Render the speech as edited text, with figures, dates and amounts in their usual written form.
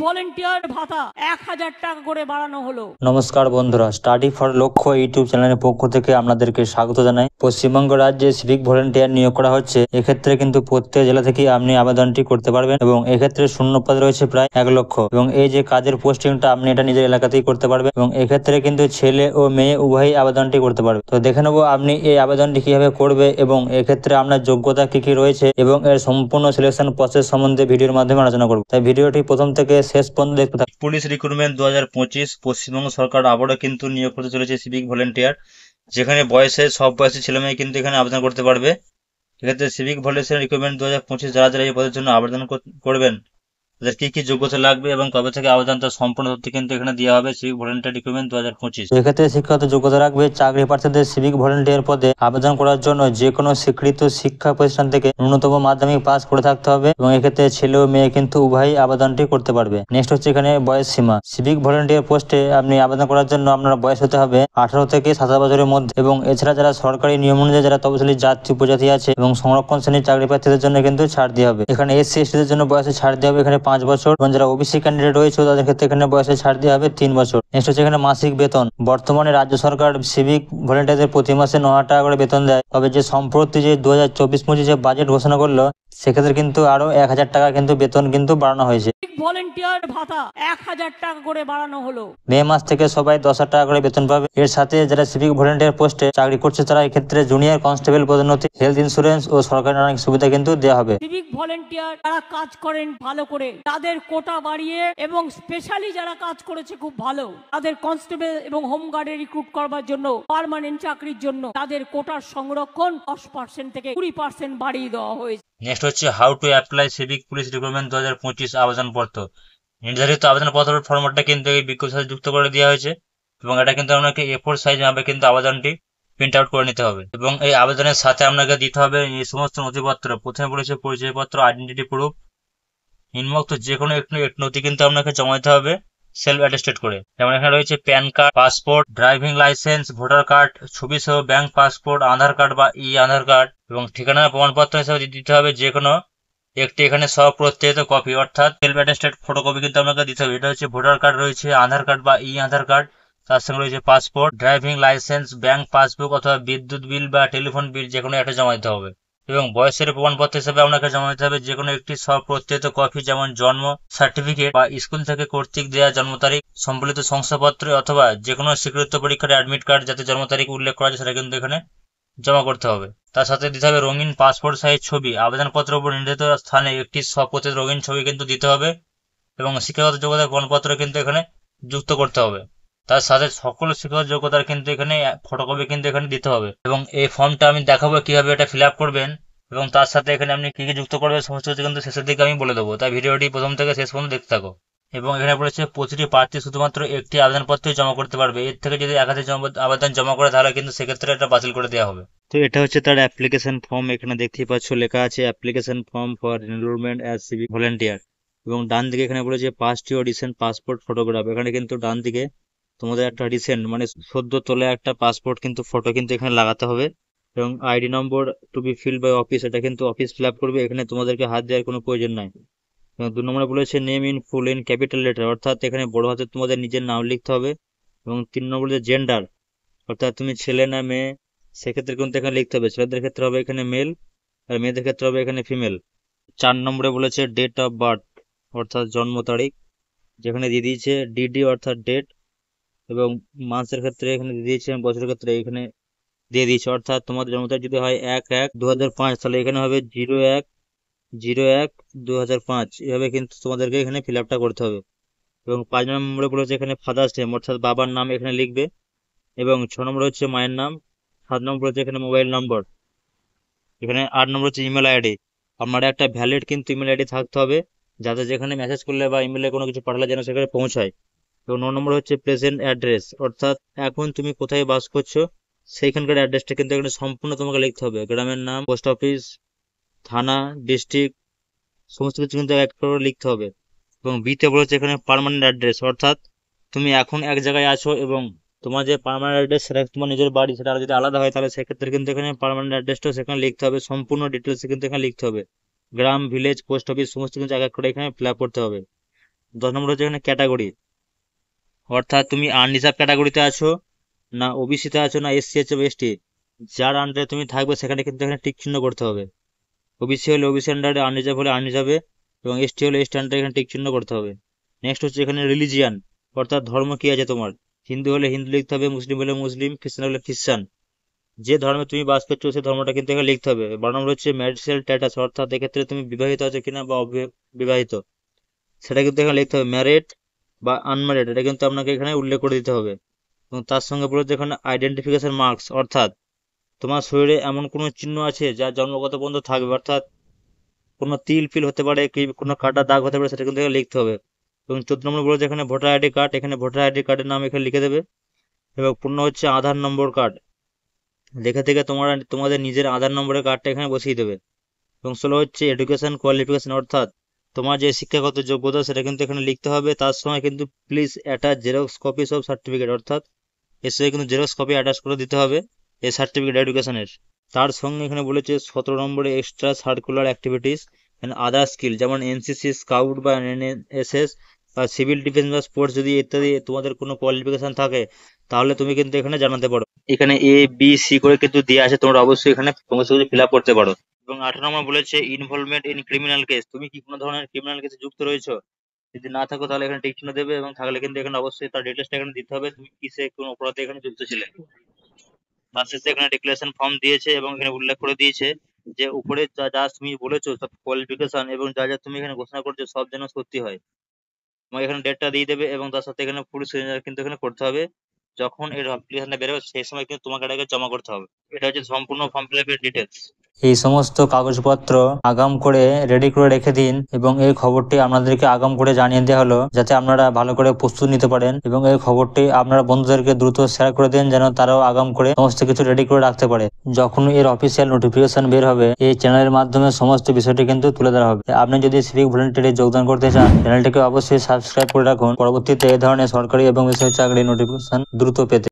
Volunteer ভাতা 1000 টাকা করে বাড়ানো হলো। নমস্কার বন্ধুরা, স্টাডি ফর লক্ষ্য ইউটিউব চ্যানেলের পক্ষ থেকে আপনাদেরকে স্বাগত জানাই। পশ্চিমবঙ্গ রাজ্যে সিভিক ভলেন্টিয়ার নিয়োগ করা হচ্ছে। এক্ষেত্রে কিন্তু প্রত্যেক জেলা থেকে আপনি আবেদনটি করতে পারবেন এবং এক্ষেত্রে শূন্যপদ রয়েছে প্রায় 1 লক্ষ এবং এই যে কাজের পোস্টিংটা আপনি এটা নিজের এলাকাতেই করতে পারবেন এবং এক্ষেত্রে কিন্তু ছেলে ও মেয়ে উভয়ই আবেদনটি করতে পারবে। তো দেখে নেবো আপনি এই আবেদনটি কিভাবে করবে এবং এক্ষেত্রে আপনার যোগ্যতা কি কি রয়েছে এবং এর সম্পূর্ণ সিলেকশন প্রসেস সম্বন্ধে ভিডিওর মাধ্যমে আলোচনা করব। তাই ভিডিওটি প্রথম থেকে শেষ পর্যন্ত দেখতে থাকুন। পুলিশ রিক্রুটমেন্ট 2025 পশ্চিমবঙ্গ সরকার আবারও কিন্তু নিয়োগ করতে চলেছে সিভিক ভলেন্টিয়ার, যেখানে সব বয়সী ছেলে মেয়ে কিন্তু এখানে আবেদন করতে পারবে। এক্ষেত্রে সিভিক ভলেন্টিয়ার রিক্রুটমেন্ট 2025 যারা এই পদের জন্য আবেদন করবেন তাদের কি কি যোগ্যতা লাগবে এবং কবে থেকে আবেদন তার সম্পূর্ণ তথ্য কিন্তু এখানে দেওয়া হবে সিভিক ভলেন্টিয়ার রিক্রুটমেন্ট 2025। এক্ষেত্রে শিক্ষাগত যোগ্যতা রাখবে চাকরি প্রার্থীদের সিভিক ভলেন্টিয়ার পদে আবেদন করার জন্য যে কোনো স্বীকৃত শিক্ষা প্রতিষ্ঠান থেকে ন্যূনতম মাধ্যমিক পাস করে থাকতে হবে এবং এক্ষেত্রে ছেলে ও মেয়ে কিন্তু উভয়ই আবেদনটি করতে পারবে। নেক্সট হচ্ছে এখানে বয়স সীমা। সিভিক ভলেন্টিয়ার পোস্টে আপনি আবেদন করার জন্য আপনার বয়স হতে হবে 18 থেকে 27 বছরের মধ্যে এবং এছাড়া যারা সরকারি নিয়ম অনুযায়ী যারা তফসিলি জাতি উপজাতি আছে এবং সংরক্ষণ শ্রেণীর চাকরি প্রার্থীদের জন্য কিন্তু ছাড় দেওয়া হবে। এখানে SC ST দের জন্য বয়সে ছাড় দেওয়া হবে এখানে 5 বছর এবং যারা ওবিসি ক্যান্ডিডেট রয়েছে তাদের ক্ষেত্রে এখানে বয়সে ছাড় দেওয়া হবে 3 বছর। নেক্সট হচ্ছে এখানে মাসিক বেতন। বর্তমানে রাজ্য সরকার সিভিক ভলেন্টিয়ারদের প্রতি মাসে 9,000 টাকা করে বেতন দেয়, তবে যে সম্প্রতি যে 2024-25 যে বাজেট ঘোষণা করলো সেক্ষেত্রে কিন্তু আরো 1,000 টাকা কিন্তু বেতন কিন্তু বাড়ানো হয়েছে। ভলেন্টিয়ার ভাতা 1000 টাকা করে বাড়ানো হলো। মে মাস থেকে সবাই 10,000 টাকা করে বেতন পাবে। এর সাথে যারা সিভিক ভলেন্টিয়ার পোস্টে চাকরি করছে তারা এক্ষেত্রে জুনিয়র কনস্টেবল পদোন্নতি, হেলথ ইন্স্যুরেন্স ও সরকারি অনেক সুবিধা কিন্তু দেওয়া হবে। সিভিক ভলেন্টিয়ার যারা কাজ করেন ভালো করে তাদের কোটা বাড়িয়ে এবং স্পেশালি যারা কাজ করেছে খুব ভালো তাদের কনস্টেবল এবং হোমগার্ডে রিক্রুট করবার জন্য পার্মানেন্ট চাকরির জন্য তাদের কোটার সংরক্ষণ 10% থেকে 20% বাড়িয়ে দেওয়া হয়েছে। নেক্সট হচ্ছে how to apply civic police recruitment 2025 আবেদনপত্র। নির্ধারিত আবেদনপত্রের ফরম্যাটটা কিন্তু এই বিজ্ঞপ্তির সাথে যুক্ত করে দেওয়া হয়েছে এবং এটা কিন্তু আপনাকে A4 সাইজ ভাবে কিন্তু আবেদনটি প্রিন্ট আউট করে নিতে হবে এবং এই আবেদনের সাথে আপনাকে দিতে হবে এই সমস্ত নথিপত্র। প্রথমে বলেছে পরিচয়পত্র, আইডেন্টিটি প্রুফ, নিম্নোক্ত যে কোনো একটি নথি কিন্তু আপনাকে জমা দিতে হবে সেলফ অ্যাটেস্টেড করে। যেমন এখানে রয়েছে pan card, passport, driving licence, voter card, ছবি সহ ব্যাংক পাসপোর্ট, আধার কার্ড বা আধার কার্ড এবং ঠিকানার প্রমাণপত্র হিসেবে দিতে হবে যে কোনো একটি এখানে স্বপ্রত্যয়িত কপি অর্থাৎ সেলফ অ্যাটেস্টেড ফটোকপি কিন্তু আপনাকে দিতে হবে। এটা হচ্ছে ভোটার কার্ড রয়েছে, আধার কার্ড বা আধার কার্ড, তার সঙ্গে রয়েছে passport, driving licence, bank passbook অথবা বিদ্যুৎ বিল বা টেলিফোন বিল যে কোনো একটা জমা দিতে হবে এবং বয়সের প্রমাণপত্র হিসেবে আপনাকে জমা দিতে হবে যে কোনো একটি স্বপ্রত্যয়িত কপি, যেমন জন্ম সার্টিফিকেট বা স্কুল থেকে কর্তৃক দেওয়া জন্ম তারিখ সম্বলিত শংসাপত্র অথবা যে কোনো স্বীকৃত পরীক্ষার অ্যাডমিট কার্ড যাতে জন্ম তারিখ উল্লেখ করা আছে সেটা কিন্তু এখানে জমা করতে হবে। তার সাথে দিতে হবে রঙিন পাসপোর্ট সাইজ ছবি। আবেদনপত্রের উপর নির্ধারিত স্থানে একটি স্বপ্রত্যয়িত রঙিন ছবি কিন্তু দিতে হবে এবং শিক্ষাগত যোগ্যতার প্রমাণপত্র কিন্তু এখানে যুক্ত করতে হবে। তার সাথে সকল শিক্ষাগত যোগ্যতার কিন্তু এখানে ফটোকপি কিন্তু এখানে দিতে হবে এবং এই ফর্মটা আমি দেখাবো কিভাবে এটা ফিল আপ করবেন এবং তার সাথে এখানে আপনি কি কি যুক্ত করবেন সমস্ত কিছু কিন্তু শেষের দিকে আমি বলে দেবো, তাই ভিডিওটি প্রথম থেকে শেষ পর্যন্ত দেখতে থাকো। এবং এখানে বলেছে প্রতিটি প্রার্থী শুধুমাত্র একটি আবেদনপত্রই জমা করতে পারবে, এর থেকে যদি একাধিক আবেদন জমা করে তাহলে কিন্তু সেক্ষেত্রে এটা বাতিল করে দেওয়া হবে। তো এটা হচ্ছে তার অ্যাপ্লিকেশন ফর্ম। এখানে দেখতেই পাচ্ছ লেখা আছে application form for enrolment as civic volunteer এবং ডান দিকে এখানে বলেছে past your recent passport photograph. এখানে কিন্তু ডান দিকে তোমাদের একটা রিসেন্ট মানে সদ্য তোলা একটা পাসপোর্ট কিন্তু ফটো কিন্তু এখানে লাগাতে হবে এবং ID number to be filled by office, এটা কিন্তু অফিস ফিল আপ করবে, এখানে তোমাদেরকে হাত দেওয়ার কোনো প্রয়োজন নাই। এবং 2 নম্বরে বলেছে name in full in capital letter, অর্থাৎ এখানে বড় হাতে তোমাদের নিজের নাম লিখতে হবে এবং 3 নম্বরে জেন্ডার অর্থাৎ তুমি ছেলে না মেয়ে সেক্ষেত্রে কিন্তু এখানে লিখতে হবে। ছেলেদের ক্ষেত্রে হবে এখানে মেল আর মেয়েদের ক্ষেত্রে হবে এখানে ফিমেল। 4 নম্বরে বলেছে ডেট অফ বার্থ অর্থাৎ জন্ম তারিখ, যেখানে দিয়ে দিয়েছে ডিডি অর্থাৎ ডেট এবং মাসের ক্ষেত্রে এখানে দিয়ে দিয়েছে, বছরের ক্ষেত্রে এখানে দিয়ে দিয়েছে অর্থাৎ তোমাদের জন্ম তারিখ যদি হয় 1/1/2005 তাহলে এখানে হবে 01/01/2005। এভাবে কিন্তু তোমাদেরকে এখানে ফিল আপটা করতে হবে এবং 5 নম্বরে বলেছে এখানে ফাদার্স নেম অর্থাৎ বাবার নাম এখানে লিখবে এবং 6 নম্বর হচ্ছে মায়ের নাম, 7 নম্বর হচ্ছে এখানে মোবাইল নম্বর, এখানে 8 নম্বর হচ্ছে ইমেল আইডি। আপনার একটা ভ্যালিড কিন্তু ইমেল আইডি থাকতে হবে যাতে যেখানে মেসেজ করলে বা ইমেলে কোনো কিছু পাঠালে যেন সেখানে পৌঁছায়। এবং 9 নম্বর হচ্ছে প্রেজেন্ট অ্যাড্রেস অর্থাৎ এখন তুমি কোথায় বাস করছো সেইখানকার অ্যাড্রেসটা কিন্তু এখানে সম্পূর্ণ তোমাকে লিখতে হবে, গ্রামের নাম, পোস্ট অফিস, থানা, ডিস্ট্রিক্ট সমস্ত কিছু কিন্তু এক করে লিখতে হবে। এবং বিতে বলেছে এখানে পার্মানেন্ট অ্যাড্রেস অর্থাৎ তুমি এখন এক জায়গায় আছো এবং তোমার যে পার্মানেন্ট অ্যাড্রেস সেটা তোমার নিজের বাড়ি, সেটা যদি আলাদা হয় তাহলে সেক্ষেত্রে কিন্তু এখানে পার্মানেন্ট অ্যাড্রেসটাও সেখানে লিখতে হবে, সম্পূর্ণ ডিটেলস কিন্তু এখানে লিখতে হবে। গ্রাম, ভিলেজ, পোস্ট অফিস সমস্ত কিছু এক এক করে এখানে ফিল আপ করতে হবে। 10 নম্বর হচ্ছে এখানে ক্যাটাগরি, অর্থাৎ তুমি আনরিজার্ভ ক্যাটাগরিতে আছো না ওবিসিতে আছো না এসসি আছে বা এসটি, যার আন্ডারে তুমি থাকবে সেখানে কিন্তু এখানে টিক চিহ্ন করতে হবে। ওবিসি হলে ওবিসি আন্ডারে, আনরিজার্ভ হলে আনরিজার্ভে এবং এসটি হলে এসটি আন্ডারে এখানে টিক চিহ্ন করতে হবে। নেক্সট হচ্ছে এখানে রিলিজিয়ান, অর্থাৎ ধর্ম কি আছে তোমার, হিন্দু হলে হিন্দু লিখতে হবে, মুসলিম হলে মুসলিম, খ্রিস্টান হলে খ্রিস্টান, যে ধর্মে তুমি বাস করছো সেই ধর্মটা কিন্তু এখানে লিখতে হবে। 12 নম্বর হচ্ছে ম্যারিটাল স্ট্যাটাস, অর্থাৎ এক্ষেত্রে তুমি বিবাহিত আছো কিনা বা অবিবাহিত সেটা কিন্তু এখানে লিখতে হবে। ম্যারিড বা আনম্যারিড এটা কিন্তু আপনাকে এখানে উল্লেখ করে দিতে হবে। এবং তার সঙ্গে বলেছে এখানে আইডেন্টিফিকেশন মার্কস, অর্থাৎ তোমার শরীরে এমন কোনো চিহ্ন আছে যা জন্মগত পর্যন্ত থাকবে, অর্থাৎ কোনো তিল ফিল হতে পারে কি কোনো কাটা দাগ হতে পারে, সেটা কিন্তু এখানে লিখতে হবে। এবং 14 নম্বর বলেছে এখানে ভোটার আইডি কার্ড, এখানে ভোটার আইডি কার্ডের নাম এখানে লিখে দেবে। এবং 15 হচ্ছে আধার নম্বর কার্ড, দেখে থেকে তোমাদের নিজের আধার নম্বরের কার্ডটা এখানে বসিয়ে দেবে। এবং 16 হচ্ছে এডুকেশন কোয়ালিফিকেশন, অর্থাৎ তোমার যে শিক্ষাগত যোগ্যতা সেটা কিন্তু এখানে লিখতে হবে। তার সঙ্গে কিন্তু please attach xerox copies of certificate, অর্থাৎ এর সঙ্গে কিন্তু জেরক্স কপি অ্যাটাচ করে দিতে হবে এই সার্টিফিকেট এডুকেশনের। তার সঙ্গে এখানে বলেছে 17 নম্বরে extra circular activities and other skill, যেমন এনসিসি, স্কাউট বা এনএসএস বা সিভিল ডিফেন্স বা স্পোর্টস, যদি ইত্যাদি তোমাদের কোনো কোয়ালিফিকেশন থাকে তাহলে তুমি কিন্তু এখানে জানাতে পারো। এখানে এ বি সি করে কিন্তু দেওয়া আছে, তোমরা অবশ্যই এখানে সমস্ত কিছু ফিল আপ করতে পারো। এবং 18 নম্বর বলেছে ইনভলভমেন্ট ইন ক্রিমিনাল কেস, তুমি কি কোনো ধরনের ক্রিমিনাল কেসে যুক্ত রয়েছো, যদি না থাকো তাহলে এখানে টিক চিহ্ন দেবে, এবং থাকলে কিন্তু এখানে অবশ্যই তার ডিটেলসটা এখানে দিতে হবে, তুমি কিসে কোন অপরাধে এখানে যুক্ত ছিলে। তার শেষে এখানে ডিক্লারেশন ফর্ম দিয়েছে এবং এখানে উল্লেখ করে দিয়েছে যে উপরে যা যা তুমি বলেছো সব কোয়ালিফিকেশন এবং যা যা তুমি এখানে ঘোষণা করছো সব যেন সত্যি হয়। তোমাকে এখানে ডেটটা দিয়ে দেবে এবং তার সাথে এখানে ফুল সিগনেচার কিন্তু এখানে করতে হবে। যখন এর অ্যাপ্লিকেশনটা বেরোবে সেই সময় কিন্তু তোমাকে এটাকে জমা করতে হবে। এটা হচ্ছে সম্পূর্ণ ফর্ম ফিল আপের ডিটেলস। এই সমস্ত কাগজপত্র আগাম করে রেডি করে রেখে দিন, এবং এই খবরটি আপনাদেরকে আগাম করে জানিয়ে দেওয়া হলো যাতে আপনারা ভালো করে প্রস্তুত নিতে পারেন, এবং এই খবরটি আপনারা বন্ধুদেরকে দ্রুত শেয়ার করে দেন যেন তারাও আগাম করে সমস্ত কিছু রেডি করে রাখতে পারে। যখন এর অফিসিয়াল নোটিফিকেশন বের হবে এই চ্যানেলের মাধ্যমে সমস্ত বিষয়টি কিন্তু তুলে ধরা হবে। আপনি যদি সিভিক ভলেন্টিয়ারে যোগদান করতে চান চ্যানেলটিকে অবশ্যই সাবস্ক্রাইব করে রাখুন, পরবর্তীতে এই ধরনের সরকারি এবং বেসরকারি চাকরির নোটিফিকেশন দ্রুত পেতে।